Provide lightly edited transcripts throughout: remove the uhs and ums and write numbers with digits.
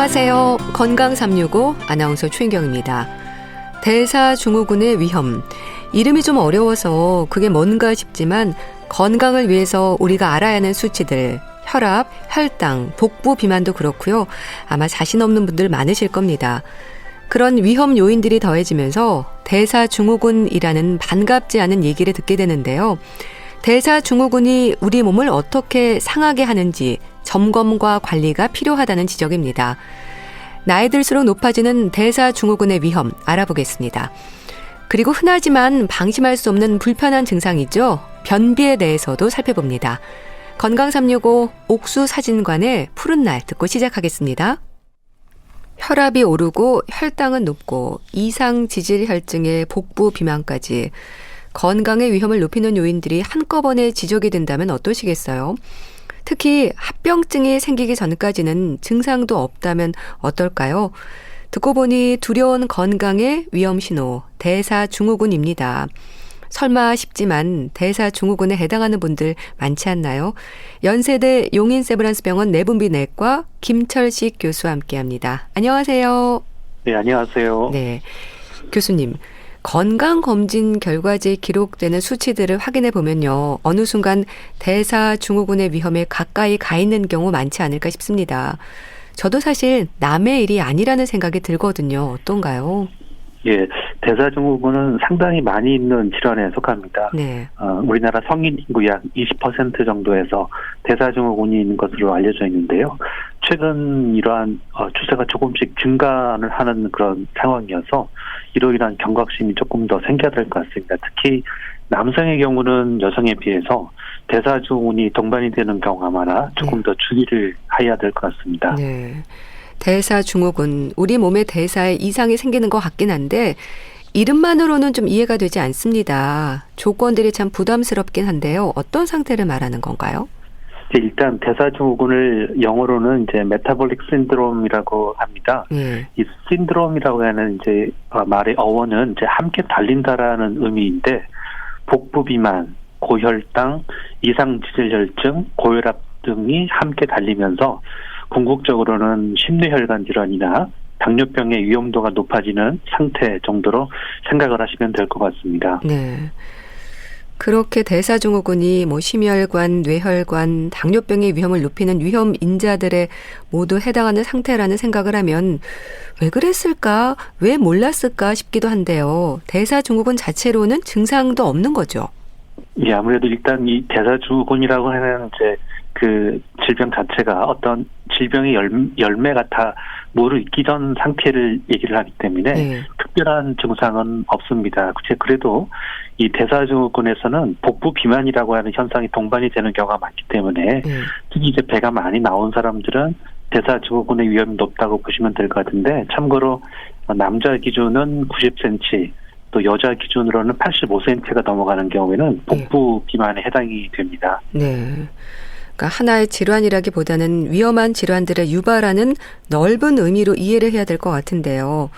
안녕하세요. 건강 365 아나운서 최인경입니다. 대사증후군의 위험. 이름이 좀 어려워서 그게 뭔가 싶지만 건강을 위해서 우리가 알아야 하는 수치들, 혈압, 혈당, 복부 비만도 그렇고요. 아마 자신 없는 분들 많으실 겁니다. 그런 위험 요인들이 더해지면서 대사증후군이라는 반갑지 않은 얘기를 듣게 되는데요. 대사증후군이 우리 몸을 어떻게 상하게 하는지 점검과 관리가 필요하다는 지적입니다. 나이 들수록 높아지는 대사증후군의 위험 알아보겠습니다. 그리고 흔하지만 방심할 수 없는 불편한 증상이죠. 변비에 대해서도 살펴봅니다. 건강 365 옥수 사진관의 푸른 날 듣고 시작하겠습니다. 혈압이 오르고 혈당은 높고 이상 지질 혈증에 복부 비만까지 건강의 위험을 높이는 요인들이 한꺼번에 지적이 된다면 어떠시겠어요? 특히 합병증이 생기기 전까지는 증상도 없다면 어떨까요? 듣고 보니 두려운 건강의 위험 신호, 대사증후군입니다. 설마 싶지만 대사증후군에 해당하는 분들 많지 않나요? 연세대 용인세브란스병원 내분비내과 김철식 교수와 함께합니다. 안녕하세요. 네, 안녕하세요. 네, 교수님. 건강검진 결과지에 기록되는 수치들을 확인해 보면요. 어느 순간 대사증후군의 위험에 가까이 가 있는 경우 많지 않을까 싶습니다. 저도 사실 남의 일이 아니라는 생각이 들거든요. 어떤가요? 예, 대사증후군은 상당히 많이 있는 질환에 속합니다. 네. 우리나라 성인 인구 약 20% 정도에서 대사증후군이 있는 것으로 알려져 있는데요. 최근 이러한 추세가 조금씩 증가를 하는 그런 상황이어서 이로 인한 경각심이 조금 더 생겨야 될 것 같습니다. 특히 남성의 경우는 여성에 비해서 대사증후군이 동반이 되는 경우가 많아 조금 더 주의를 해야 될 것 같습니다. 네. 대사증후군, 우리 몸의 대사에 이상이 생기는 것 같긴 한데 이름만으로는 좀 이해가 되지 않습니다. 조건들이 참 부담스럽긴 한데요. 어떤 상태를 말하는 건가요? 일단 대사증후군을 영어로는 이제 메타볼릭 신드롬이라고 합니다. 이 신드롬이라고 하는 이제 말의 어원은 이제 함께 달린다라는 의미인데 복부 비만, 고혈당, 이상 지질혈증, 고혈압 등이 함께 달리면서 궁극적으로는 심뇌혈관 질환이나 당뇨병의 위험도가 높아지는 상태 정도로 생각을 하시면 될 것 같습니다. 네. 그렇게 대사증후군이 심혈관, 뇌혈관, 당뇨병의 위험을 높이는 위험 인자들에 모두 해당하는 상태라는 생각을 하면 왜 그랬을까? 왜 몰랐을까 싶기도 한데요. 대사증후군 자체로는 증상도 없는 거죠. 예, 아무래도 일단 이 대사증후군이라고 하는 이제 그 질병 자체가 어떤 질병의 열매 같아 무르익기 전 상태를 얘기를 하기 때문에 특별한 증상은 없습니다. 그래도 이 대사증후군에서는 복부 비만이라고 하는 현상이 동반이 되는 경우가 많기 때문에 특히 이제 배가 많이 나온 사람들은 대사증후군의 위험이 높다고 보시면 될 것 같은데 참고로 남자 기준은 90cm 또 여자 기준으로는 85cm가 넘어가는 경우에는 복부 비만에 해당이 됩니다. 네. 그러니까 하나의 질환이라기보다는 위험한 질환들을 유발하는 넓은 의미로 이해를 해야 될 것 같은데요.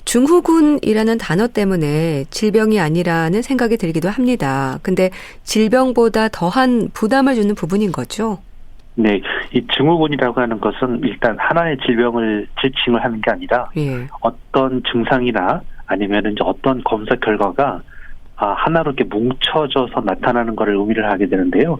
증후군이라는 단어 때문에 질병이 아니라는 생각이 들기도 합니다. 근데 질병보다 더한 부담을 주는 부분인 거죠? 네, 이 증후군이라고 하는 것은 일단 하나의 질병을 지칭을 하는 게 아니라 어떤 증상이나 아니면 이제 어떤 검사 결과가 하나로 이렇게 뭉쳐져서 나타나는 것을 의미를 하게 되는데요.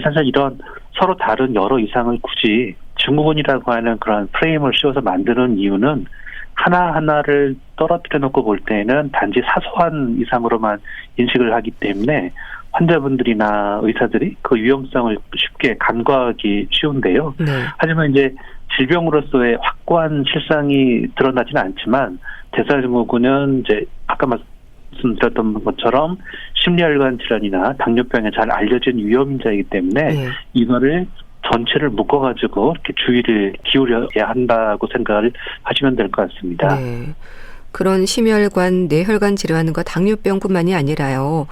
사실 이런 서로 다른 여러 이상을 굳이 증후군이라고 하는 그런 프레임을 씌워서 만드는 이유는 하나하나를 떨어뜨려 놓고 볼 때에는 단지 사소한 이상으로만 인식을 하기 때문에 환자분들이나 의사들이 그 위험성을 쉽게 간과하기 쉬운데요. 하지만 이제 질병으로서의 확고한 실상이 드러나지는 않지만 대사증후군은 이제 아까 말씀드렸던 것처럼 심뇌혈관 질환이나 당뇨병에 잘 알려진 위험인자이기 때문에 이거를 전체를 묶어가지고 이렇게 주의를 기울여야 한다고 생각을 하시면 될 것 같습니다. 네. 그런 심혈관, 뇌혈관 질환과 당뇨병뿐만이 아니라요.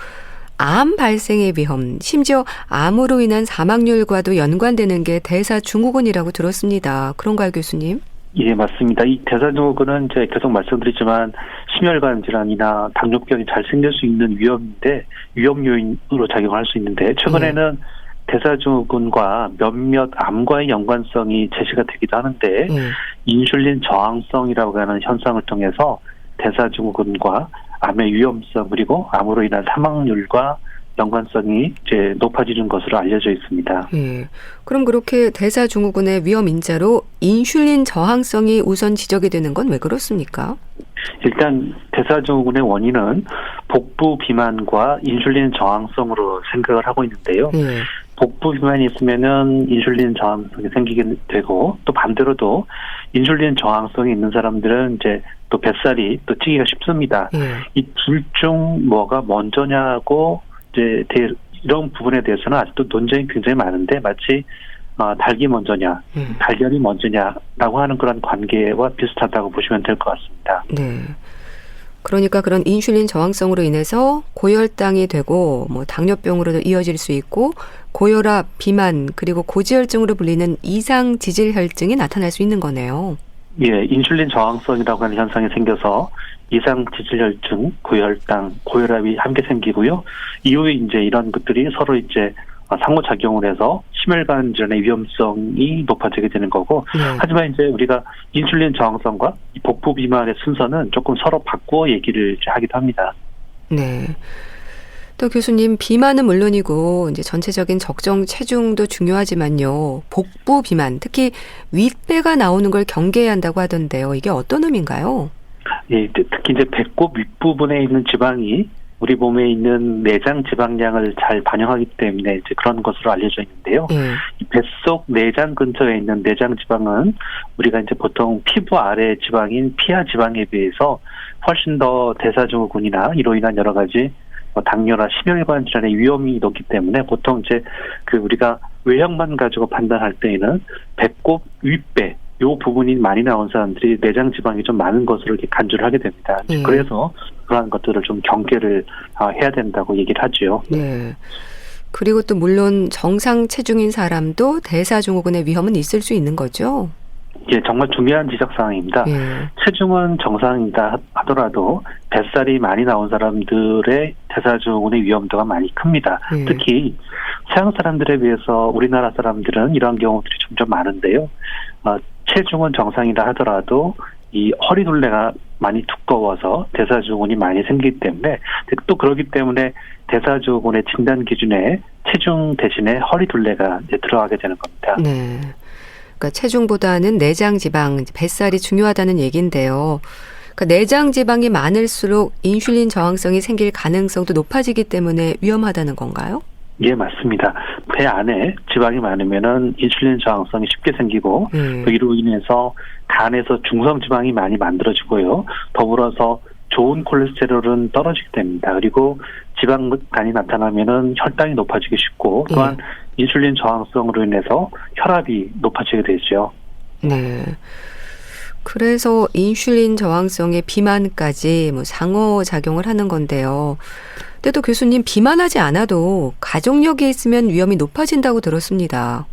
암 발생의 위험, 심지어 암으로 인한 사망률과도 연관되는 게 대사증후군이라고 들었습니다. 그런가요, 교수님? 예, 맞습니다. 이 대사증후군은 이제 계속 말씀드리지만 심혈관 질환이나 당뇨병이 잘 생길 수 있는 위험 요인으로 작용할 수 있는데 최근에는 대사증후군과 몇몇 암과의 연관성이 제시가 되기도 하는데 인슐린 저항성이라고 하는 현상을 통해서 대사증후군과 암의 위험성 그리고 암으로 인한 사망률과 연관성이 이제 높아지는 것으로 알려져 있습니다. 예. 그럼 그렇게 대사증후군의 위험 인자로 인슐린 저항성이 우선 지적이 되는 건 왜 그렇습니까? 일단 대사증후군의 원인은 복부 비만과 인슐린 저항성으로 생각을 하고 있는데요. 예. 복부 비만이 있으면은 인슐린 저항성이 생기게 되고 또 반대로도 인슐린 저항성이 있는 사람들은 이제 또 뱃살이 또 찌기가 쉽습니다. 예. 이 둘 중 뭐가 먼저냐고 이제 이런 부분에 대해서는 아직도 논쟁이 굉장히 많은데 마치 닭이 먼저냐, 달걀이 먼저냐라고 하는 그런 관계와 비슷하다고 보시면 될 것 같습니다. 네. 그러니까 그런 인슐린 저항성으로 인해서 고혈당이 되고 뭐 당뇨병으로도 이어질 수 있고 고혈압, 비만 그리고 고지혈증으로 불리는 이상 지질혈증이 나타날 수 있는 거네요. 예, 인슐린 저항성이라고 하는 현상이 생겨서 이상 지질혈증, 고혈당, 고혈압이 함께 생기고요. 이후에 이제 이런 것들이 서로 이제 상호작용을 해서 심혈관 질환의 위험성이 높아지게 되는 거고, 하지만 이제 우리가 인슐린 저항성과 이 복부 비만의 순서는 조금 서로 바꾸어 얘기를 하기도 합니다. 네. 또 교수님, 비만은 물론이고 이제 전체적인 적정 체중도 중요하지만요. 복부 비만, 특히 윗배가 나오는 걸 경계해야 한다고 하던데요. 이게 어떤 의미인가요? 예, 특히 이제 배꼽 윗부분에 있는 지방이 우리 몸에 있는 내장 지방량을 잘 반영하기 때문에 이제 그런 것으로 알려져 있는데요. 이 뱃속 내장 근처에 있는 내장 지방은 우리가 이제 보통 피부 아래 지방인 피하 지방에 비해서 훨씬 더 대사증후군이나 이로 인한 여러 가지 당뇨나 심혈관 질환의 위험이 높기 때문에 보통 이제 그 우리가 외형만 가지고 판단할 때에는 배꼽 윗배 요 부분이 많이 나온 사람들이 내장 지방이 좀 많은 것으로 이렇게 간주를 하게 됩니다. 그래서 그러한 것들을 좀 경계를 해야 된다고 얘기를 하죠. 네. 그리고 또 물론 정상 체중인 사람도 대사증후군의 위험은 있을 수 있는 거죠? 예, 정말 중요한 지적사항입니다. 체중은 정상이다 하더라도 뱃살이 많이 나온 사람들의 대사증후군의 위험도가 많이 큽니다. 특히 서양 사람들에 비해서 우리나라 사람들은 이러한 경우들이 점점 많은데요. 체중은 정상이다 하더라도 이 허리둘레가 많이 두꺼워서 대사증후군이 많이 생기기 때문에 또 그렇기 때문에 대사증후군의 진단 기준에 체중 대신에 허리둘레가 이제 들어가게 되는 겁니다. 네. 그러니까 체중보다는 내장 지방, 뱃살이 중요하다는 얘기인데요. 그러니까 내장 지방이 많을수록 인슐린 저항성이 생길 가능성도 높아지기 때문에 위험하다는 건가요? 예, 맞습니다. 배 안에 지방이 많으면은 인슐린 저항성이 쉽게 생기고 또 이로 인해서 간에서 중성 지방이 많이 만들어지고요. 더불어서 좋은 콜레스테롤은 떨어지게 됩니다. 그리고 지방간이 나타나면은 혈당이 높아지기 쉽고 또한 인슐린 저항성으로 인해서 혈압이 높아지게 되죠. 네. 그래서 인슐린 저항성의 비만까지 상호작용을 하는 건데요. 근데 또 교수님, 비만하지 않아도 가족력이 있으면 위험이 높아진다고 들었습니다.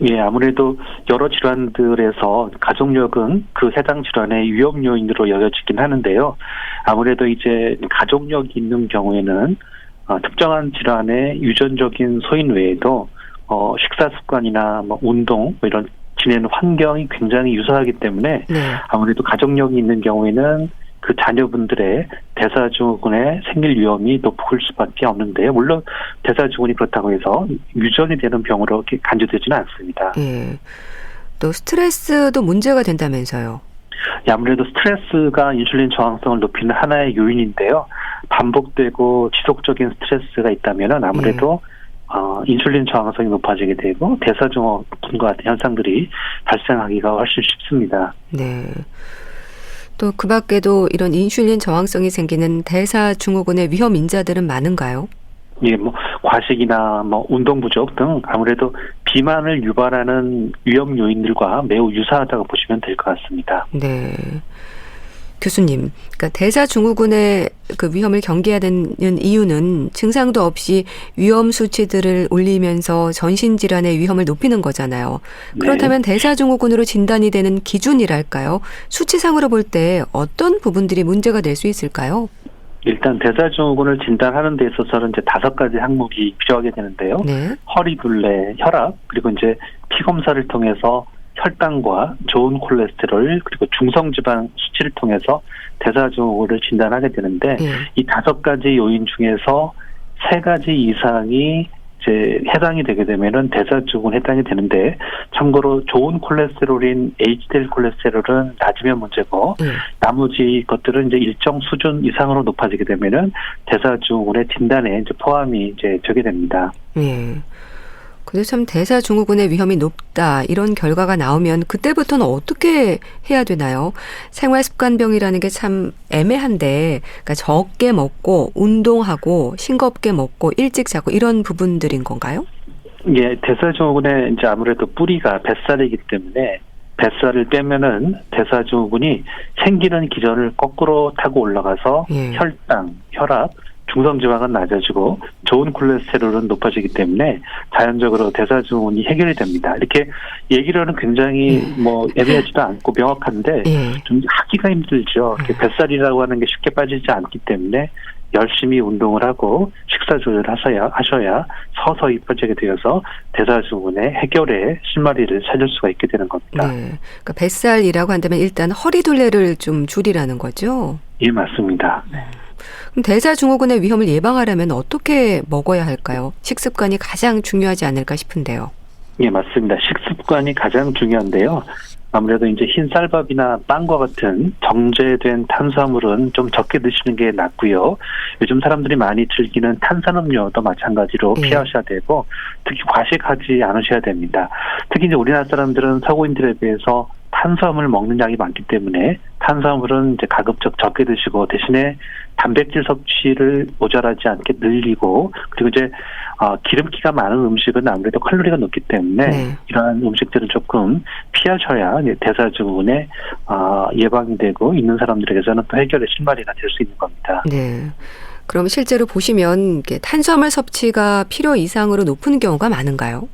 예, 아무래도 여러 질환들에서 가족력은 그 해당 질환의 위험 요인으로 여겨지긴 하는데요. 아무래도 이제 가족력이 있는 경우에는 특정한 질환의 유전적인 소인 외에도 식사 습관이나 운동 이런 지내는 환경이 굉장히 유사하기 때문에 아무래도 가족력이 있는 경우에는 그 자녀분들의 대사증후군에 생길 위험이 높을 수밖에 없는데요. 물론 대사증후군이 그렇다고 해서 유전이 되는 병으로 이렇게 간주되지는 않습니다. 또 스트레스도 문제가 된다면서요? 아무래도 스트레스가 인슐린 저항성을 높이는 하나의 요인인데요. 반복되고 지속적인 스트레스가 있다면 아무래도 인슐린 저항성이 높아지게 되고 대사증후군과 같은 현상들이 발생하기가 훨씬 쉽습니다. 네. 또 그 밖에도 이런 인슐린 저항성이 생기는 대사증후군의 위험 인자들은 많은가요? 예, 과식이나 운동 부족 등 아무래도 비만을 유발하는 위험 요인들과 매우 유사하다고 보시면 될 것 같습니다. 네. 교수님, 그러니까 대사증후군의 그 위험을 경계해야 되는 이유는 증상도 없이 위험 수치들을 올리면서 전신질환의 위험을 높이는 거잖아요. 그렇다면 대사증후군으로 진단이 되는 기준이랄까요? 수치상으로 볼 때 어떤 부분들이 문제가 될 수 있을까요? 일단 대사증후군을 진단하는 데 있어서는 이제 5가지 항목이 필요하게 되는데요. 허리둘레, 혈압, 그리고 이제 피 검사를 통해서 혈당과 좋은 콜레스테롤 그리고 중성지방 수치를 통해서 대사증후군을 진단하게 되는데 이 5가지 요인 중에서 3가지 이상이 이제 해당이 되게 되면은 대사증후군 해당이 되는데, 참고로 좋은 콜레스테롤인 HDL 콜레스테롤은 낮으면 문제고 나머지 것들은 이제 일정 수준 이상으로 높아지게 되면은 대사증후군의 진단에 이제 포함이 이제 되게 됩니다. 근데 참 대사증후군의 위험이 높다 이런 결과가 나오면 그때부터는 어떻게 해야 되나요? 생활습관병이라는 게 참 애매한데, 그러니까 적게 먹고 운동하고 싱겁게 먹고 일찍 자고 이런 부분들인 건가요? 예, 대사증후군의 이제 아무래도 뿌리가 뱃살이기 때문에 뱃살을 빼면은 대사증후군이 생기는 기전을 거꾸로 타고 올라가서 혈당, 혈압, 중성지방은 낮아지고 좋은 콜레스테롤은 높아지기 때문에 자연적으로 대사증후군이 해결이 됩니다. 이렇게 얘기로는 굉장히 뭐 애매하지도 않고 명확한데 좀 하기가 힘들죠. 이렇게 뱃살이라고 하는 게 쉽게 빠지지 않기 때문에 열심히 운동을 하고 식사 조절하셔야 서서히 빠지게 되어서 대사증후군의 해결에 실마리를 찾을 수가 있게 되는 겁니다. 그러니까 뱃살이라고 한다면 일단 허리둘레를 좀 줄이라는 거죠? 예, 맞습니다. 그럼 대사증후군의 위험을 예방하려면 어떻게 먹어야 할까요? 식습관이 가장 중요하지 않을까 싶은데요. 예, 맞습니다. 식습관이 가장 중요한데요. 아무래도 이제 흰 쌀밥이나 빵과 같은 정제된 탄수화물은 좀 적게 드시는 게 낫고요. 요즘 사람들이 많이 즐기는 탄산음료도 마찬가지로 피하셔야 되고, 특히 과식하지 않으셔야 됩니다. 특히 이제 우리나라 사람들은 서구인들에 비해서 탄수화물 먹는 양이 많기 때문에 탄수화물은 이제 가급적 적게 드시고, 대신에 단백질 섭취를 모자라지 않게 늘리고, 그리고 이제 기름기가 많은 음식은 아무래도 칼로리가 높기 때문에 이러한 음식들을 조금 피하셔야 대사증후군에 예방이 되고, 있는 사람들에게서는 또 해결의 실마리가 될 수 있는 겁니다. 그럼 실제로 보시면 탄수화물 섭취가 필요 이상으로 높은 경우가 많은가요?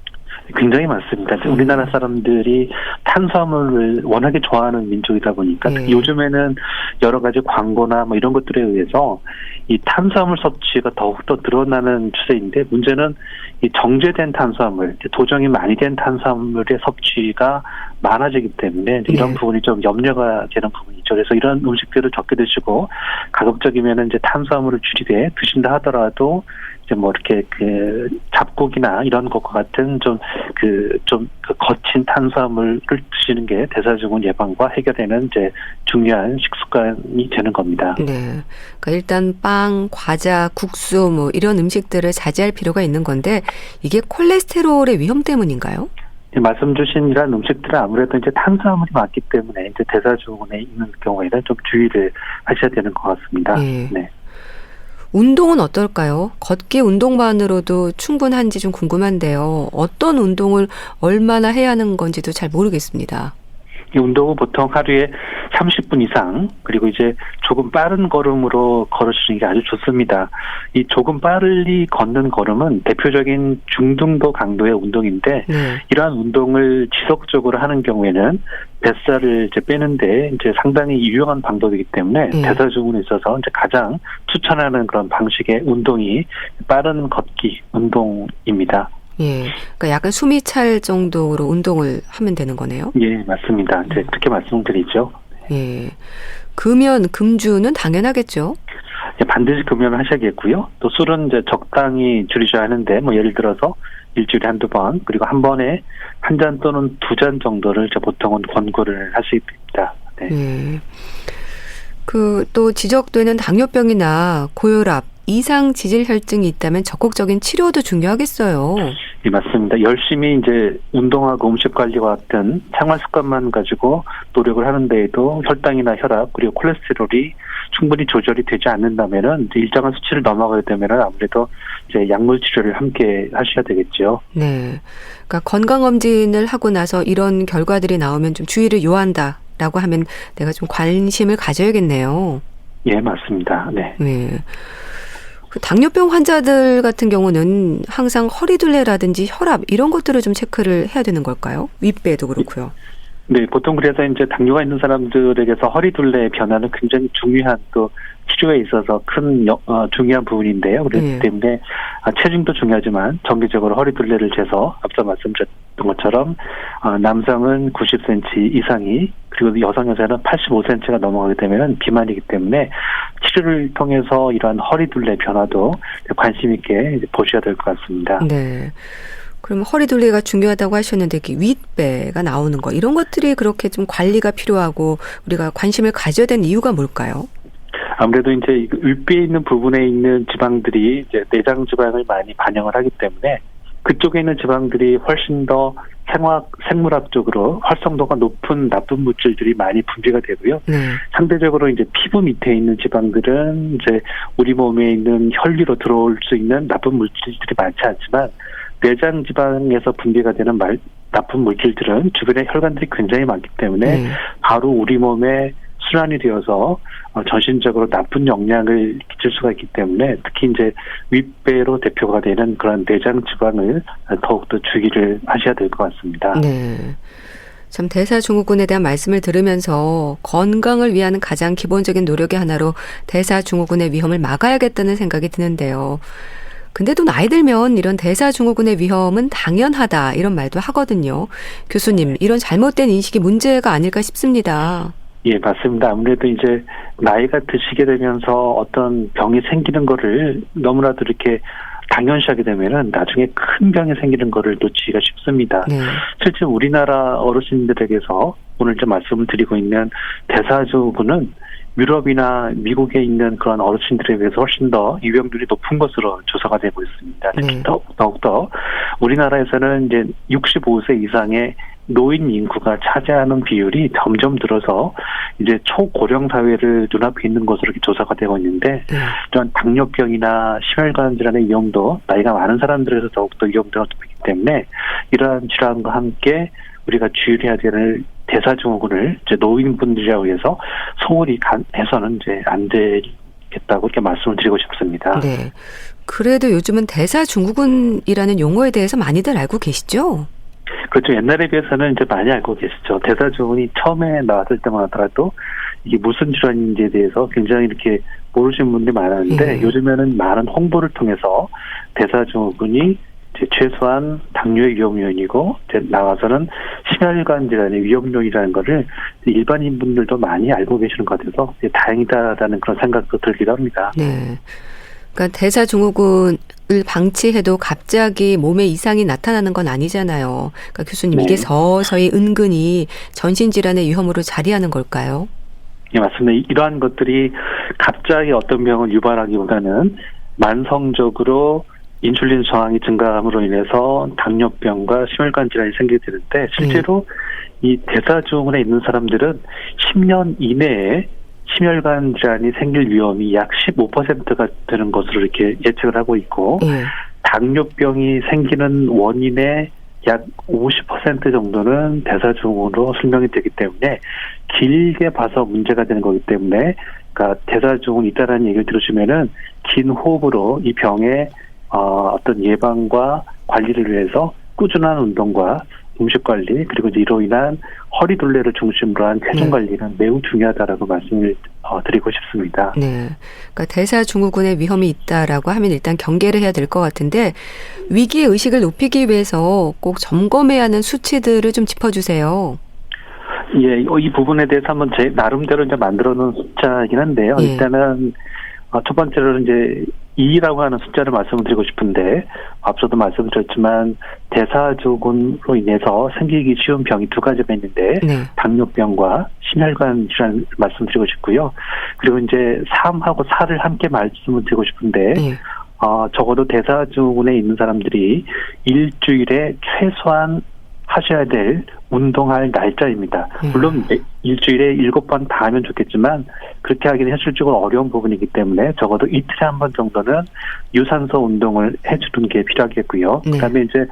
굉장히 많습니다. 우리나라 사람들이 탄수화물을 워낙에 좋아하는 민족이다 보니까 특히 요즘에는 여러 가지 광고나 뭐 이런 것들에 의해서 이 탄수화물 섭취가 더욱더 늘어나는 추세인데, 문제는 이 정제된 탄수화물, 도정이 많이 된 탄수화물의 섭취가 많아지기 때문에 이런 부분이 좀 염려가 되는 부분이죠. 그래서 이런 음식들을 적게 드시고, 가급적이면 이제 탄수화물을 줄이되 드신다 하더라도 이제 뭐 이렇게 그 잡곡이나 이런 것과 같은 좀 거친 탄수화물을 드시는 게 대사증후군 예방과 해결에는 이제 중요한 식습관이 되는 겁니다. 그러니까 일단 빵, 과자, 국수 뭐 이런 음식들을 자제할 필요가 있는 건데, 이게 콜레스테롤의 위험 때문인가요? 말씀 주신 이런 음식들은 아무래도 이제 탄수화물이 많기 때문에 이제 대사증후군에 있는 경우에는 좀 주의를 하셔야 되는 것 같습니다. 운동은 어떨까요? 걷기 운동만으로도 충분한지 좀 궁금한데요. 어떤 운동을 얼마나 해야 하는 건지도 잘 모르겠습니다. 이 운동은 보통 하루에 30분 이상, 그리고 이제 조금 빠른 걸음으로 걸으시는 게 아주 좋습니다. 이 조금 빨리 걷는 걸음은 대표적인 중등도 강도의 운동인데, 이러한 운동을 지속적으로 하는 경우에는 뱃살을 이제 빼는데 이제 상당히 유용한 방법이기 때문에 대사증후군에 있어서 이제 가장 추천하는 그런 방식의 운동이 빠른 걷기 운동입니다. 그러니까 약간 숨이 찰 정도로 운동을 하면 되는 거네요? 예, 맞습니다. 이제 그렇게 말씀드리죠. 금연, 금주는 당연하겠죠? 반드시 금연을 하셔야겠고요. 또 술은 이제 적당히 줄이셔야 하는데, 뭐 예를 들어서 일주일에 한두 번, 그리고 한 번에 한 잔 또는 2잔 정도를 이제 보통은 권고를 할 수 있습니다. 그 또 지적되는 당뇨병이나 고혈압, 이상 지질 혈증이 있다면 적극적인 치료도 중요하겠어요. 네, 맞습니다. 열심히 이제 운동하고 음식 관리와 같은 생활 습관만 가지고 노력을 하는데에도 혈당이나 혈압 그리고 콜레스테롤이 충분히 조절이 되지 않는다면은 이제 일정한 수치를 넘어가게 되면은 아무래도 이제 약물 치료를 함께 하셔야 되겠죠. 그러니까 건강검진을 하고 나서 이런 결과들이 나오면 좀 주의를 요한다라고 하면 내가 좀 관심을 가져야겠네요. 예, 맞습니다. 그 당뇨병 환자들 같은 경우는 항상 허리둘레라든지 혈압 이런 것들을 좀 체크를 해야 되는 걸까요? 윗배도 그렇고요. 네, 보통 그래서 이제 당뇨가 있는 사람들에게서 허리둘레의 변화는 굉장히 중요한 또 치료에 있어서 큰 중요한 부분인데요. 그렇기 때문에 체중도 중요하지만 정기적으로 허리둘레를 재서 앞서 말씀드렸던 것처럼 남성은 90cm 이상이 그리고 여성에서는 85cm가 넘어가게 되면 비만이기 때문에 치료를 통해서 이러한 허리둘레 변화도 관심 있게 보셔야 될 것 같습니다. 네. 그럼 허리둘레가 중요하다고 하셨는데 윗배가 나오는 거 이런 것들이 그렇게 좀 관리가 필요하고 우리가 관심을 가져야 되는 이유가 뭘까요? 아무래도 이제 윗배에 있는 부분에 있는 지방들이 이제 내장 지방을 많이 반영을 하기 때문에 그쪽에 있는 지방들이 훨씬 더 생물학적으로 활성도가 높은 나쁜 물질들이 많이 분비가 되고요. 상대적으로 이제 피부 밑에 있는 지방들은 이제 우리 몸에 있는 혈류로 들어올 수 있는 나쁜 물질들이 많지 않지만 내장 지방에서 분비가 되는 나쁜 물질들은 주변에 혈관들이 굉장히 많기 때문에 바로 우리 몸에 순환이 되어서 전신적으로 나쁜 영향을 끼칠 수가 있기 때문에 특히 이제 윗배로 대표가 되는 그런 내장 지방을 더욱더 주의를 하셔야 될 것 같습니다. 네. 참 대사증후군에 대한 말씀을 들으면서 건강을 위한 가장 기본적인 노력의 하나로 대사증후군의 위험을 막아야겠다는 생각이 드는데요. 근데 또 나이 들면 이런 대사증후군의 위험은 당연하다 이런 말도 하거든요. 교수님, 이런 잘못된 인식이 문제가 아닐까 싶습니다. 예, 맞습니다. 아무래도 이제 나이가 드시게 되면서 어떤 병이 생기는 거를 너무나도 이렇게 당연시하게 되면은 나중에 큰 병이 생기는 거를 놓치기가 쉽습니다. 실제 우리나라 어르신들에게서 오늘 좀 말씀을 드리고 있는 대사증후군은 유럽이나 미국에 있는 그런 어르신들에 비해서 훨씬 더 유병률이 높은 것으로 조사가 되고 있습니다. 특히 더욱더 우리나라에서는 이제 65세 이상의 노인 인구가 차지하는 비율이 점점 들어서 이제 초고령 사회를 눈앞에 있는 것으로 이렇게 조사가 되고 있는데 이런 당뇨병이나 심혈관 질환의 위험도 나이가 많은 사람들에서 더욱더 위험도가 높기 때문에 이러한 질환과 함께 우리가 주의해야 되는 대사증후군을 이제 노인분들이라고 해서 소홀히 해서는 이제 안 되겠다고 이렇게 말씀을 드리고 싶습니다. 네. 그래도 요즘은 대사증후군이라는 용어에 대해서 많이들 알고 계시죠? 그렇죠. 옛날에 비해서는 이제 많이 알고 계시죠. 대사증후군이 처음에 나왔을 때만 하더라도 이게 무슨 질환인지에 대해서 굉장히 이렇게 모르시는 분들이 많았는데 요즘에는 많은 홍보를 통해서 대사증후군이 이제 최소한 당뇨의 위험 요인이고 이제 나와서는 심혈관 질환의 위험 요인이라는 거를 일반인 분들도 많이 알고 계시는 것 같아서 다행이다라는 그런 생각도 들기도 합니다. 네. 그러니까 대사증후군을 방치해도 갑자기 몸에 이상이 나타나는 건 아니잖아요. 그러니까 교수님 이게 서서히 은근히 전신질환의 위험으로 자리하는 걸까요? 네, 맞습니다. 이러한 것들이 갑자기 어떤 병을 유발하기보다는 만성적으로 인슐린 저항이 증가함으로 인해서 당뇨병과 심혈관 질환이 생기게 되는데 실제로 이 대사증후군에 있는 사람들은 10년 이내에 심혈관 질환이 생길 위험이 약 15%가 되는 것으로 이렇게 예측을 하고 있고 당뇨병이 생기는 원인의 약 50% 정도는 대사증후군으로 설명이 되기 때문에 길게 봐서 문제가 되는 거기 때문에 그러니까 대사증후군이 있다는 얘기를 들으시면은 긴 호흡으로 이 병의 어떤 예방과 관리를 위해서 꾸준한 운동과 음식 관리 그리고 이제 이로 인한 허리둘레를 중심으로 한 체중 관리는 매우 중요하다라고 말씀을 드리고 싶습니다. 네, 그러니까 대사증후군의 위험이 있다라고 하면 일단 경계를 해야 될 것 같은데 위기 의식을 높이기 위해서 꼭 점검해야 하는 수치들을 좀 짚어주세요. 예, 이 부분에 대해서 한번 제 나름대로 이제 만들어놓은 숫자이긴 한데요. 일단은 첫 번째로는 이제 2라고 하는 숫자를 말씀을 드리고 싶은데 앞서도 말씀드렸지만 대사증후군으로 인해서 생기기 쉬운 병이 두 가지가 있는데 당뇨병과 심혈관 질환 말씀드리고 싶고요. 그리고 이제 3하고 4를 함께 말씀을 드리고 싶은데 적어도 대사증후군에 있는 사람들이 일주일에 최소한 하셔야 될 운동할 날짜입니다. 물론 일주일에 7번 다 하면 좋겠지만 그렇게 하기는 현실적으로 어려운 부분이기 때문에 적어도 이틀에 한 번 정도는 유산소 운동을 해주는 게 필요하겠고요. 그다음에 이제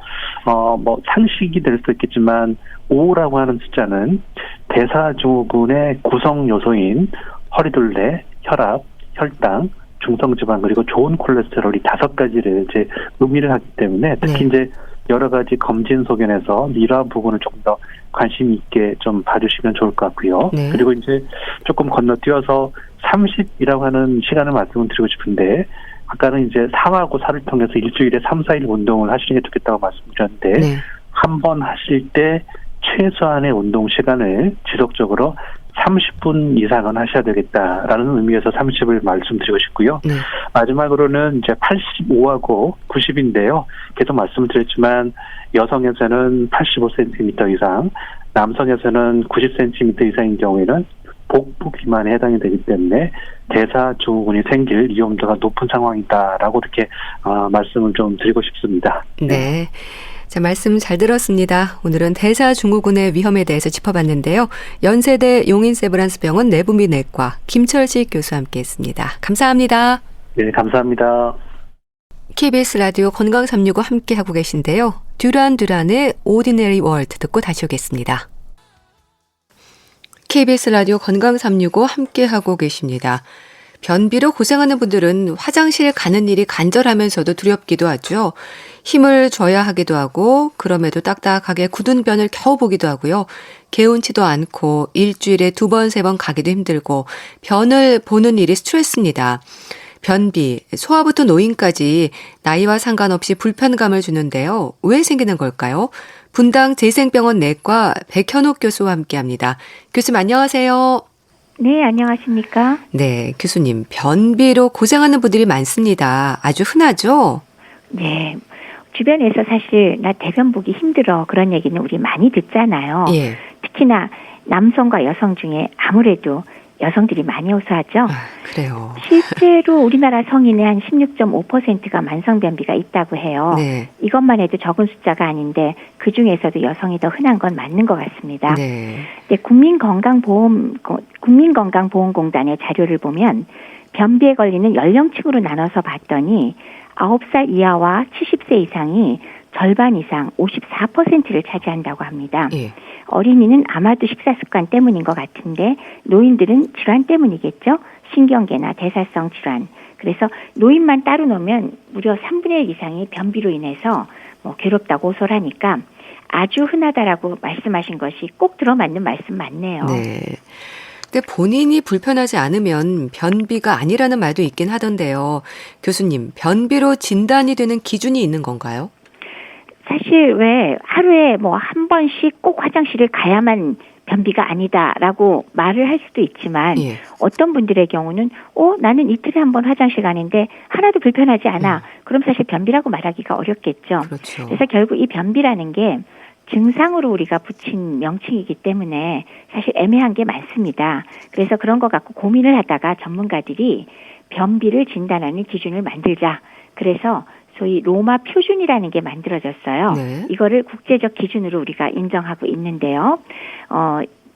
뭐 상식이 될 수도 있겠지만 5라고 하는 숫자는 대사증후군의 구성 요소인 허리둘레, 혈압, 혈당, 중성지방 그리고 좋은 콜레스테롤이 5가지를 이제 의미를 하기 때문에 특히 이제 여러 가지 검진 소견에서 이러한 부분을 조금 더 관심 있게 좀 봐주시면 좋을 것 같고요. 네. 그리고 이제 조금 건너뛰어서 30이라고 하는 시간을 말씀을 드리고 싶은데, 아까는 이제 3하고 4를 통해서 일주일에 3, 4일 운동을 하시는 게 좋겠다고 말씀드렸는데, 네. 한 번 하실 때 최소한의 운동 시간을 지속적으로 30분 이상은 하셔야 되겠다라는 의미에서 30을 말씀드리고 싶고요. 네. 마지막으로는 이제 85하고 90인데요. 계속 말씀드렸지만 여성에서는 85cm 이상, 남성에서는 90cm 이상인 경우에는 복부 비만에 해당이 되기 때문에 대사증후군이 생길 위험도가 높은 상황이다라고 이렇게 말씀을 좀 드리고 싶습니다. 네. 자, 말씀 잘 들었습니다. 오늘은 대사증후군의 위험에 대해서 짚어봤는데요. 연세대 용인세브란스병원 내분비내과 김철식 교수와 함께했습니다. 감사합니다. 네, 감사합니다. KBS 라디오 건강 365 함께하고 계신데요. 듀란의 Ordinary World 듣고 다시 오겠습니다. KBS 라디오 건강 365 함께하고 계십니다. 변비로 고생하는 분들은 화장실 가는 일이 간절하면서도 두렵기도 하죠. 힘을 줘야 하기도 하고 그럼에도 딱딱하게 굳은 변을 겨우 보기도 하고요. 개운치도 않고 일주일에 2번, 3번 가기도 힘들고 변을 보는 일이 스트레스입니다. 변비, 소아부터 노인까지 나이와 상관없이 불편감을 주는데요. 왜 생기는 걸까요? 분당 재생병원 내과 백현옥 교수와 함께합니다. 교수님 안녕하세요. 네, 안녕하십니까? 네, 교수님. 변비로 고생하는 분들이 많습니다. 아주 흔하죠? 네. 주변에서 사실 나 대변 보기 힘들어 그런 얘기는 우리 많이 듣잖아요. 예. 특히나 남성과 여성 중에 아무래도 여성들이 많이 호소하죠. 그래요. 실제로 우리나라 성인의 한 16.5%가 만성변비가 있다고 해요. 네. 이것만 해도 적은 숫자가 아닌데 그중에서도 여성이 더 흔한 건 맞는 것 같습니다. 네. 네, 국민건강보험공단의 자료를 보면 변비에 걸리는 연령층으로 나눠서 봤더니 9살 이하와 70세 이상이 절반 이상 54%를 차지한다고 합니다. 예. 어린이는 아마도 식사 습관 때문인 것 같은데 노인들은 질환 때문이겠죠. 신경계나 대사성 질환. 그래서 노인만 따로 놓으면 무려 3분의 1 이상이 변비로 인해서 괴롭다고 호소를 하니까 아주 흔하다라고 말씀하신 것이 꼭 들어맞는 말씀 맞네요. 네. 근데 본인이 불편하지 않으면 변비가 아니라는 말도 있긴 하던데요. 교수님, 변비로 진단이 되는 기준이 있는 건가요? 사실 왜 하루에 한 번씩 꼭 화장실을 가야만 변비가 아니다라고 말을 할 수도 있지만 예. 어떤 분들의 경우는 나는 이틀에 한 번 화장실 가는데 하나도 불편하지 않아. 그럼 사실 변비라고 말하기가 어렵겠죠. 그렇죠. 그래서 결국 이 변비라는 게 증상으로 우리가 붙인 명칭이기 때문에 사실 애매한 게 많습니다. 그래서 그런 거 갖고 고민을 하다가 전문가들이 변비를 진단하는 기준을 만들자. 그래서 소위 로마 표준이라는 게 만들어졌어요. 네. 이거를 국제적 기준으로 우리가 인정하고 있는데요.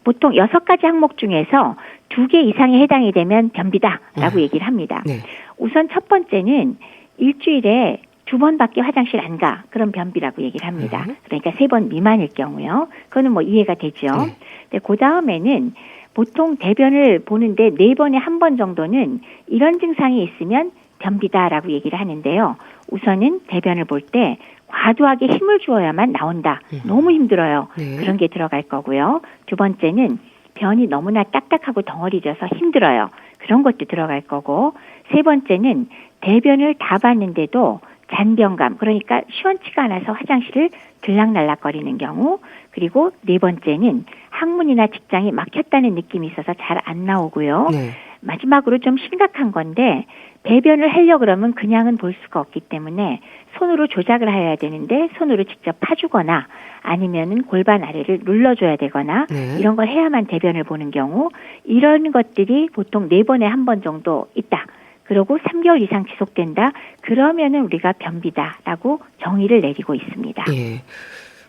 보통 6가지 항목 중에서 2개 이상에 해당이 되면 변비다라고 얘기를 합니다. 네. 우선 첫 번째는 일주일에 2번밖에 화장실 안 가. 그럼 변비라고 얘기를 합니다. 그러니까 3번 미만일 경우요. 그거는 이해가 되죠. 네. 근데 그 다음에는 보통 대변을 보는데 4번에 1번 정도는 이런 증상이 있으면 변비다라고 얘기를 하는데요. 우선은 대변을 볼 때 과도하게 힘을 주어야만 나온다. 너무 힘들어요. 네. 그런 게 들어갈 거고요. 2번째는 변이 너무나 딱딱하고 덩어리져서 힘들어요. 그런 것도 들어갈 거고 3번째는 대변을 다 봤는데도 잔변감, 그러니까 시원치가 않아서 화장실을 들락날락거리는 경우, 그리고 4번째는 항문이나 직장이 막혔다는 느낌이 있어서 잘 안 나오고요. 네. 마지막으로 좀 심각한 건데 배변을 하려고 그러면 그냥은 볼 수가 없기 때문에 손으로 조작을 해야 되는데 손으로 직접 파주거나 아니면은 골반 아래를 눌러줘야 되거나 네. 이런 걸 해야만 대변을 보는 경우, 이런 것들이 보통 4번에 1번 정도 있다. 그리고 3개월 이상 지속된다. 그러면은 우리가 변비다라고 정의를 내리고 있습니다. 예.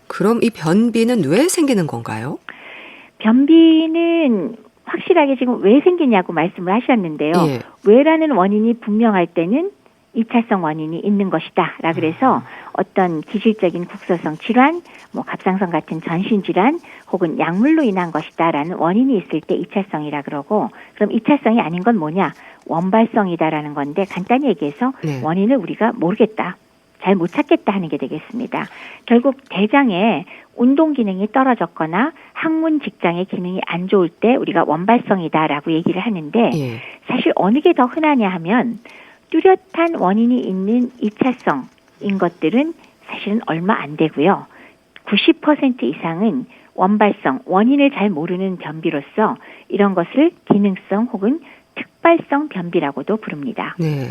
그럼 이 변비는 왜 생기는 건가요? 변비는 확실하게 지금 왜 생기냐고 말씀을 하셨는데요. 예. 왜라는 원인이 분명할 때는 2차성 원인이 있는 것이다. 라 그래서 어떤 기질적인 국소성 질환, 갑상선 같은 전신 질환 혹은 약물로 인한 것이다. 라는 원인이 있을 때 2차성이라 그러고, 그럼 2차성이 아닌 건 뭐냐? 원발성이다라는 건데 간단히 얘기해서 네. 원인을 우리가 모르겠다. 잘 못 찾겠다 하는 게 되겠습니다. 결국 대장에 운동 기능이 떨어졌거나 항문 직장의 기능이 안 좋을 때 우리가 원발성이다라고 얘기를 하는데 사실 어느 게 더 흔하냐 하면 뚜렷한 원인이 있는 2차성인 것들은 사실은 얼마 안 되고요. 90% 이상은 원발성, 원인을 잘 모르는 변비로서 이런 것을 기능성 혹은 특발성 변비라고도 부릅니다. 네.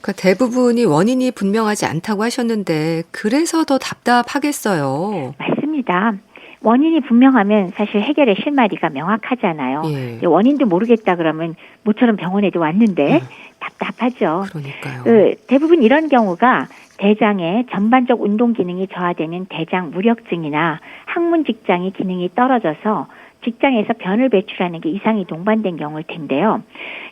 그러니까 대부분이 원인이 분명하지 않다고 하셨는데 그래서 더 답답하겠어요. 맞습니다. 원인이 분명하면 사실 해결의 실마리가 명확하잖아요. 원인도 모르겠다 그러면 모처럼 병원에도 왔는데 답답하죠. 그러니까요. 대부분 이런 경우가 대장의 전반적 운동 기능이 저하되는 대장 무력증이나 항문 직장의 기능이 떨어져서 직장에서 변을 배출하는 게 이상이 동반된 경우일 텐데요.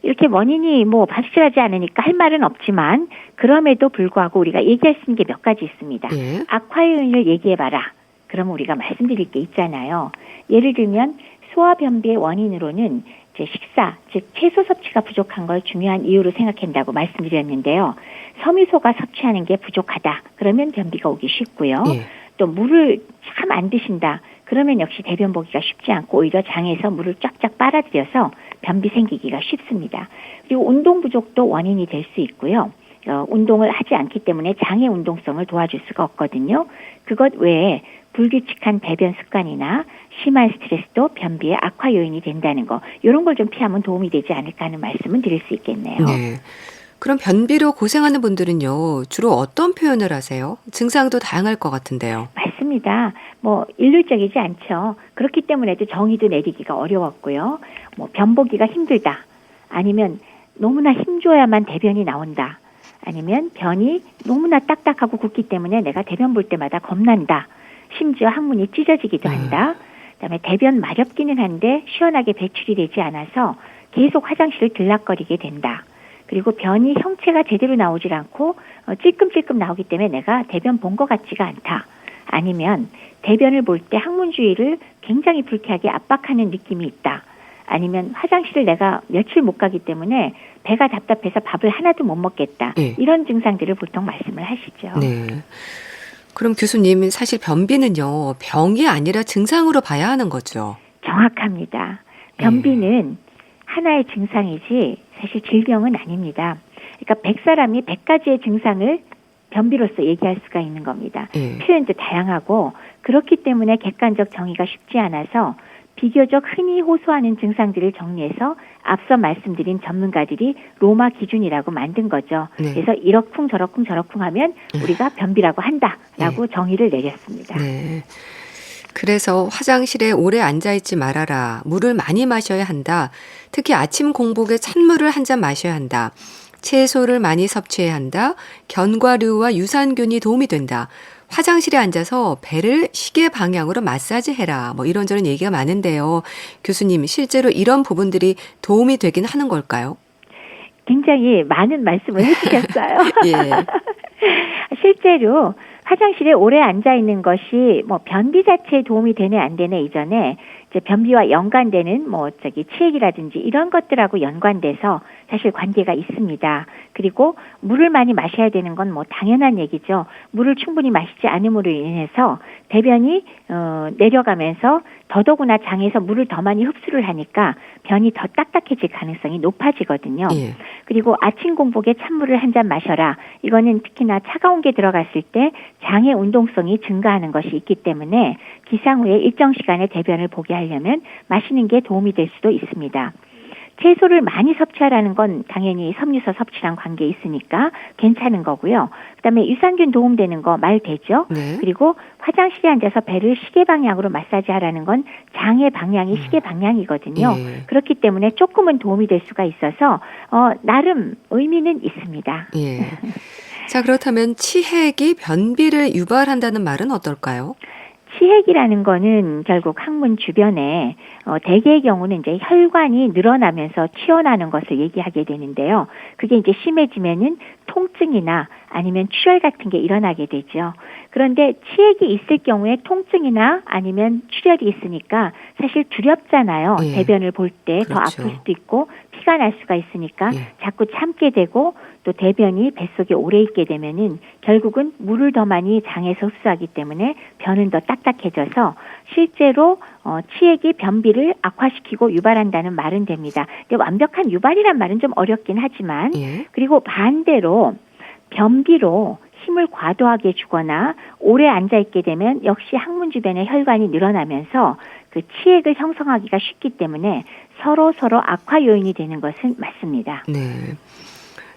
이렇게 원인이 확실하지 않으니까 할 말은 없지만 그럼에도 불구하고 우리가 얘기할 수 있는 게 몇 가지 있습니다. 악화 요인을 얘기해봐라. 그러면 우리가 말씀드릴 게 있잖아요. 예를 들면 소화변비의 원인으로는 이제 식사, 즉 채소 섭취가 부족한 걸 중요한 이유로 생각한다고 말씀드렸는데요. 섬유소가 섭취하는 게 부족하다. 그러면 변비가 오기 쉽고요. 또 물을 참 안 드신다. 그러면 역시 대변 보기가 쉽지 않고 오히려 장에서 물을 쫙쫙 빨아들여서 변비 생기기가 쉽습니다. 그리고 운동 부족도 원인이 될 수 있고요. 운동을 하지 않기 때문에 장의 운동성을 도와줄 수가 없거든요. 그것 외에 불규칙한 배변 습관이나 심한 스트레스도 변비의 악화 요인이 된다는 거. 이런 걸 좀 피하면 도움이 되지 않을까 하는 말씀은 드릴 수 있겠네요. 네. 그럼 변비로 고생하는 분들은요. 주로 어떤 표현을 하세요? 증상도 다양할 것 같은데요. 맞습니다. 일률적이지 않죠. 그렇기 때문에도 정의도 내리기가 어려웠고요. 변보기가 힘들다. 아니면 너무나 힘줘야만 대변이 나온다. 아니면 변이 너무나 딱딱하고 굳기 때문에 내가 대변 볼 때마다 겁난다. 심지어 항문이 찢어지기도 한다. 그다음에 대변 마렵기는 한데 시원하게 배출이 되지 않아서 계속 화장실을 들락거리게 된다. 그리고 변이 형체가 제대로 나오질 않고 찔끔찔끔 나오기 때문에 내가 대변 본 것 같지가 않다. 아니면 대변을 볼 때 항문 주위를 굉장히 불쾌하게 압박하는 느낌이 있다. 아니면 화장실을 내가 며칠 못 가기 때문에 배가 답답해서 밥을 하나도 못 먹겠다. 이런 증상들을 보통 말씀을 하시죠. 네. 그럼 교수님, 사실 변비는요, 병이 아니라 증상으로 봐야 하는 거죠? 정확합니다. 변비는 하나의 증상이지 사실 질병은 아닙니다. 그러니까 100사람이 100가지의 증상을 변비로서 얘기할 수가 있는 겁니다. 표현도 다양하고 그렇기 때문에 객관적 정의가 쉽지 않아서 비교적 흔히 호소하는 증상들을 정리해서 앞서 말씀드린 전문가들이 로마 기준이라고 만든 거죠. 그래서 이러쿵 저러쿵 저러쿵 하면 우리가 변비라고 한다라고 정의를 내렸습니다. 네. 그래서 화장실에 오래 앉아있지 말아라. 물을 많이 마셔야 한다. 특히 아침 공복에 찬물을 한 잔 마셔야 한다. 채소를 많이 섭취해야 한다. 견과류와 유산균이 도움이 된다. 화장실에 앉아서 배를 시계 방향으로 마사지해라. 이런저런 얘기가 많은데요. 교수님, 실제로 이런 부분들이 도움이 되긴 하는 걸까요? 굉장히 많은 말씀을 해주셨어요. 실제로 화장실에 오래 앉아 있는 것이 변비 자체에 도움이 되네 안 되네 이전에 이제 변비와 연관되는 치액이라든지 이런 것들하고 연관돼서 사실 관계가 있습니다. 그리고 물을 많이 마셔야 되는 건 당연한 얘기죠. 물을 충분히 마시지 않음으로 인해서 대변이 내려가면서 더더구나 장에서 물을 더 많이 흡수를 하니까 변이 더 딱딱해질 가능성이 높아지거든요. 그리고 아침 공복에 찬물을 한 잔 마셔라. 이거는 특히나 차가운 게 들어갔을 때 장의 운동성이 증가하는 것이 있기 때문에 기상 후에 일정 시간에 대변을 보게 하려면 마시는 게 도움이 될 수도 있습니다. 채소를 많이 섭취하라는 건 당연히 섬유소 섭취랑 관계 있으니까 괜찮은 거고요. 그다음에 유산균 도움되는 거 말 되죠. 그리고 화장실에 앉아서 배를 시계 방향으로 마사지하라는 건 장의 방향이 시계 방향이거든요. 그렇기 때문에 조금은 도움이 될 수가 있어서 나름 의미는 있습니다. 자, 그렇다면 치핵이 변비를 유발한다는 말은 어떨까요? 치핵이라는 거는 결국 항문 주변에 대개의 경우는 이제 혈관이 늘어나면서 튀어나오는 것을 얘기하게 되는데요. 그게 이제 심해지면은 통증이나 아니면 출혈 같은 게 일어나게 되죠. 그런데 치액이 있을 경우에 통증이나 아니면 출혈이 있으니까 사실 두렵잖아요. 예. 대변을 볼 때 더 그렇죠. 아플 수도 있고 피가 날 수가 있으니까 예. 자꾸 참게 되고 또 대변이 뱃속에 오래 있게 되면은 결국은 물을 더 많이 장에서 흡수하기 때문에 변은 더 딱딱해져서 실제로 치액이 변비를 악화시키고 유발한다는 말은 됩니다. 근데 완벽한 유발이란 말은 좀 어렵긴 하지만 예. 그리고 반대로 변비로 힘을 과도하게 주거나 오래 앉아있게 되면 역시 항문 주변에 혈관이 늘어나면서 그 치액을 형성하기가 쉽기 때문에 서로 악화 요인이 되는 것은 맞습니다. 네.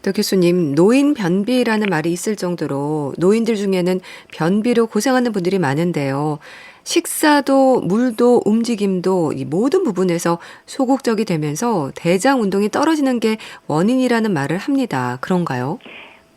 또 교수님, 노인 변비라는 말이 있을 정도로 노인들 중에는 변비로 고생하는 분들이 많은데요. 식사도 물도 움직임도 이 모든 부분에서 소극적이 되면서 대장 운동이 떨어지는 게 원인이라는 말을 합니다. 그런가요?